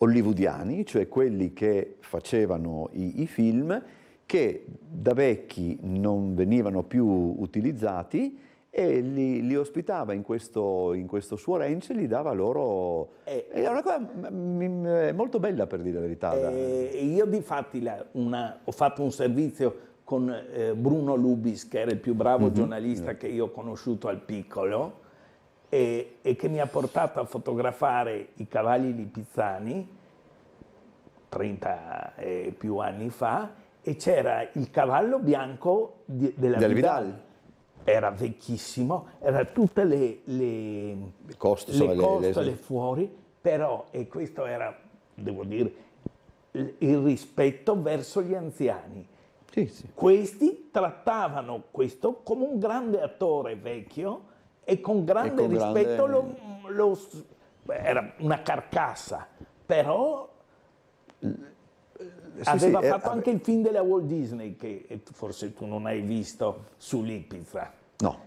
hollywoodiani, cioè quelli che facevano i film, che da vecchi non venivano più utilizzati e li ospitava in questo suo ranch e li dava loro. È una cosa molto bella, per dire la verità. Io difatti ho fatto un servizio con Bruno Lubis, che era il più bravo giornalista che io ho conosciuto al piccolo, e che mi ha portato a fotografare i cavalli lipizzani 30 e più anni fa, e c'era il cavallo bianco della Vidal. Era vecchissimo, era tutte le costole fuori, però, e questo era, devo dire, il rispetto verso gli anziani. Sì, sì. Questi trattavano questo come un grande attore vecchio e con grande rispetto era una carcassa, però aveva fatto anche il film della Walt Disney, che forse tu non hai visto, su Lipizzan. No,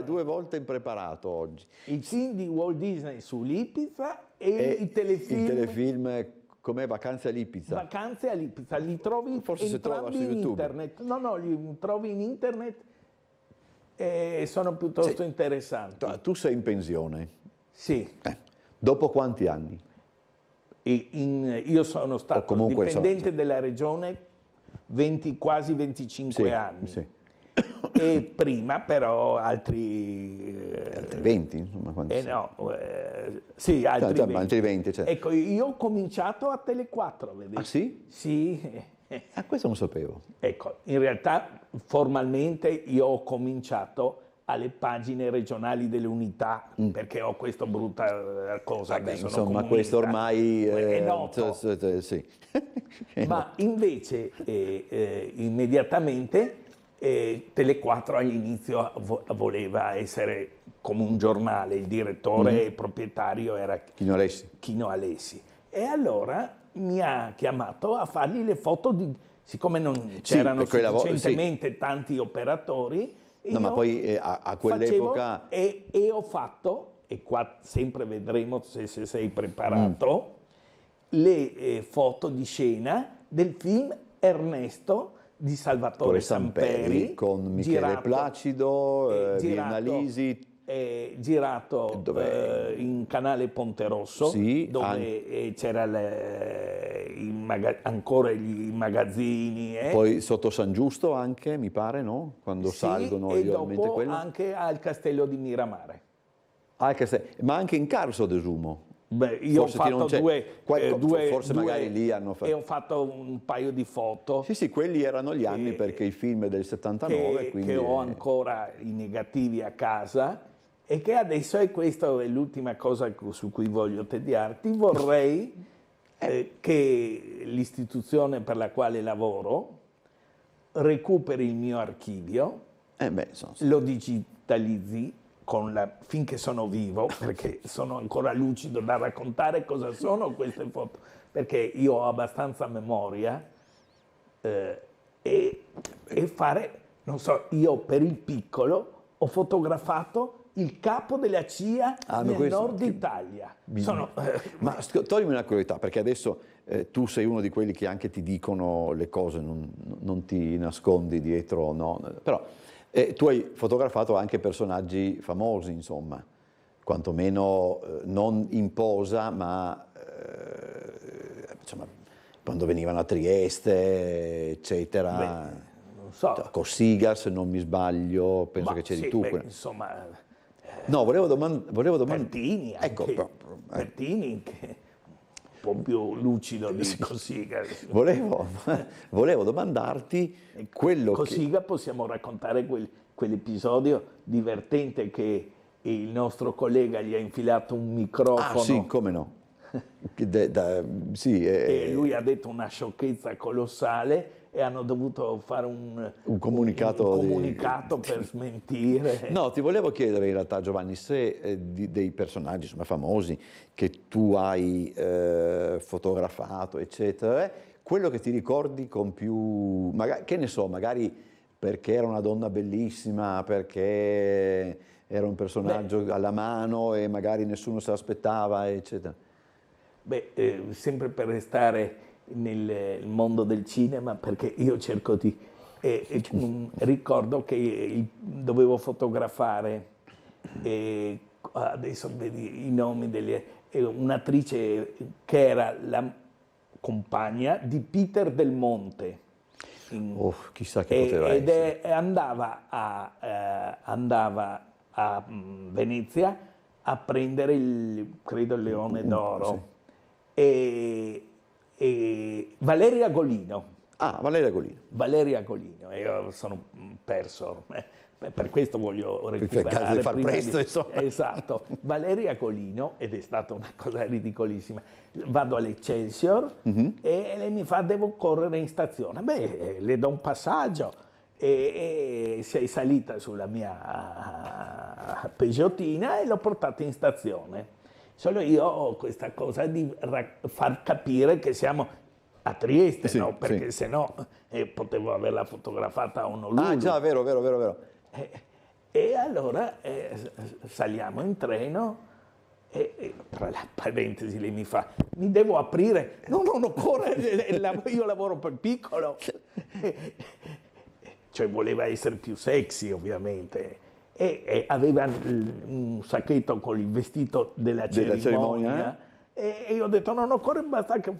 due volte impreparato oggi. Il film di Walt Disney su Lipizzan e il telefilm. Il telefilm com'è? Vacanze a Lipizzan. Vacanze a Lipizzan, li trovi forse si trova su YouTube. Internet. No, li trovi in internet e sono piuttosto interessanti. Tu sei in pensione? Sì. Dopo quanti anni? Io sono stato dipendente della regione quasi 25 anni. Sì. E prima però altri 20, insomma. Sì, altri 20. Certo. Ecco, io ho cominciato a Tele4, vedete? Ah sì? Sì. Questo non sapevo. Ecco, in realtà formalmente io ho cominciato alle pagine regionali delle unità, perché ho questa brutta cosa. Vabbè, che sono insomma, comunista. Questo ormai è noto. Sì. Ma invece immediatamente Tele4 all'inizio voleva essere come un giornale, il direttore e proprietario era Chino Alessi. E allora mi ha chiamato a fargli le foto siccome non c'erano sufficientemente tanti operatori. No, ma poi a quell'epoca. E ho fatto, e qua sempre vedremo se sei preparato, le foto di scena del film Ernesto di Salvatore Samperi con Michele Placido, Vienna Lisi. Girato in canale Ponte Rosso, sì, dove c'era ancora i magazzini. Poi sotto San Giusto anche, mi pare, no? Quando salgono e dopo quello. Anche al castello di Miramare. Ma anche in Carso Desumo. Beh, io ho fatto forse magari lì hanno fatto. E ho fatto un paio di foto. Sì, quelli erano gli anni perché il film è del 79. Quindi che ho ancora i negativi a casa e che adesso questa è l'ultima cosa su cui voglio tediarti. Vorrei che l'istituzione per la quale lavoro recuperi il mio archivio, lo digitalizzi finché sono vivo, perché sono ancora lucido da raccontare cosa sono queste foto, perché io ho abbastanza memoria e fare, non so, io per il piccolo ho fotografato il capo della CIA nel nord Italia. Ma toglimi una curiosità, perché adesso tu sei uno di quelli che anche ti dicono le cose, non ti nascondi dietro, no? Però tu hai fotografato anche personaggi famosi, insomma, quantomeno non in posa, ma insomma, quando venivano a Trieste, eccetera. Non so. Cossiga, se non mi sbaglio, penso che c'eri tu. Insomma, no, volevo domandare. Pertini, ecco, Pertini, che è un po' più lucido di Cossiga. Volevo domandarti quello Cossiga possiamo raccontare quell'episodio divertente che il nostro collega gli ha infilato un microfono. Ah sì, come no. E lui ha detto una sciocchezza colossale e hanno dovuto fare un comunicato, per smentire. No, ti volevo chiedere in realtà, Giovanni, se dei personaggi insomma, famosi che tu hai fotografato, eccetera, quello che ti ricordi con più, magari, che ne so, magari perché era una donna bellissima, perché era un personaggio alla mano e magari nessuno se l'aspettava, eccetera. Sempre per restare nel mondo del cinema, perché io cerco di... ricordo che dovevo fotografare, adesso vedi i nomi un'attrice che era la compagna di Peter Del Monte. Chissà che poteva essere. Ed andava a Venezia a prendere credo il Leone d'Oro. Sì. E Valeria Golino. Ah, Valeria Golino. Valeria Golino, io sono perso, per questo voglio recuperare. Per far presto, insomma. Esatto, Valeria Golino, ed è stata una cosa ridicolissima. Vado all'Excelsior e lei mi fa: devo correre in stazione. Le do un passaggio e sei salita sulla mia Peugeotina e l'ho portata in stazione. Solo io ho questa cosa di far capire che siamo a Trieste, sì, no? Perché sennò potevo averla fotografata a Honolulu. Ah già, vero. E allora saliamo in treno e tra la parentesi lei mi fa: mi devo aprire? No, occorre, io lavoro per piccolo. Cioè voleva essere più sexy, ovviamente. E aveva un sacchetto con il vestito della cerimonia. E io ho detto: non occorre, basta che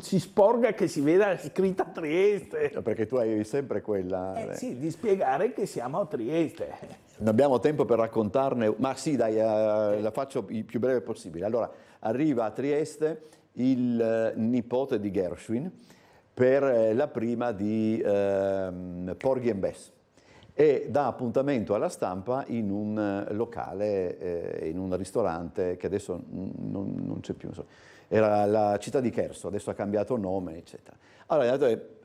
si sporga, che si veda scritta Trieste. Perché tu hai sempre quella... Sì, di spiegare che siamo a Trieste. Non abbiamo tempo per raccontarne, ma sì, dai, la faccio il più breve possibile. Allora, arriva a Trieste il nipote di Gershwin per la prima di Porgy and Bess e dà appuntamento alla stampa in un locale, in un ristorante che adesso non c'è più, insomma. Era la città di Cherso, adesso ha cambiato nome, eccetera. Allora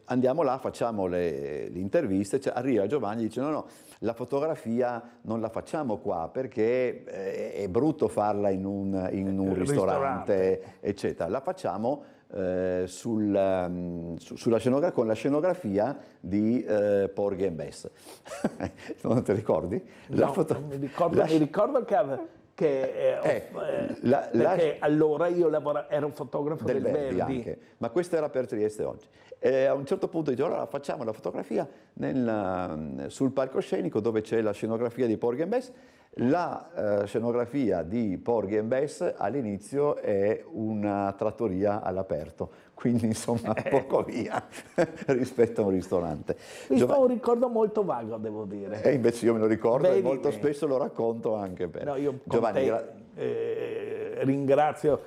andiamo là, facciamo le interviste, arriva Giovanni e dice: no, la fotografia non la facciamo qua perché è brutto farla in un ristorante, eccetera. La facciamo con la scenografia di Porgy and Bess. Non ti ricordi? Mi ricordo perché allora io ero fotografo del Verdi. Anche, ma questo era per Trieste oggi. A un certo punto dice: allora facciamo la fotografia sul palcoscenico dove c'è la scenografia di Porgy and Bess. La scenografia di Porgy and Bess all'inizio è una trattoria all'aperto, quindi insomma poco via rispetto a un ristorante. Questo è un ricordo molto vago, devo dire. E invece io me lo ricordo e molto spesso lo racconto anche per io Giovanni. Ringrazio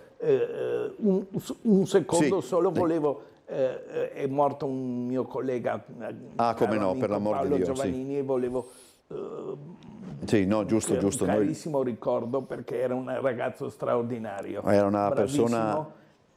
un secondo solo, volevo... è morto un mio collega, come no, per l'amor di Dio, Giovannini, sì. E volevo... Sì, no, giusto. Un carissimo ricordo, perché era un ragazzo straordinario. Era una persona...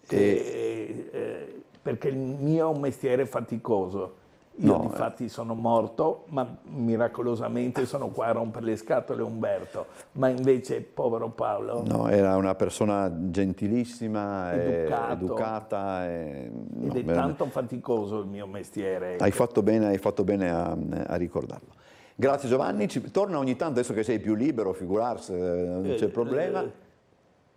perché il mio è un mestiere faticoso. Io difatti sono morto, ma miracolosamente sono qua a rompere le scatole a Umberto. Ma invece, povero Paolo... No, era una persona gentilissima, educata. Ed è tanto faticoso il mio mestiere. Hai fatto bene a ricordarlo. Grazie Giovanni, torna ogni tanto adesso che sei più libero, figurarsi, non c'è problema.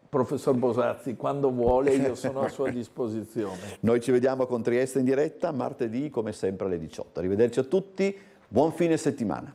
Professor Bosazzi, quando vuole io sono a sua disposizione. Noi ci vediamo con Trieste in diretta martedì come sempre alle 18. Arrivederci a tutti, buon fine settimana.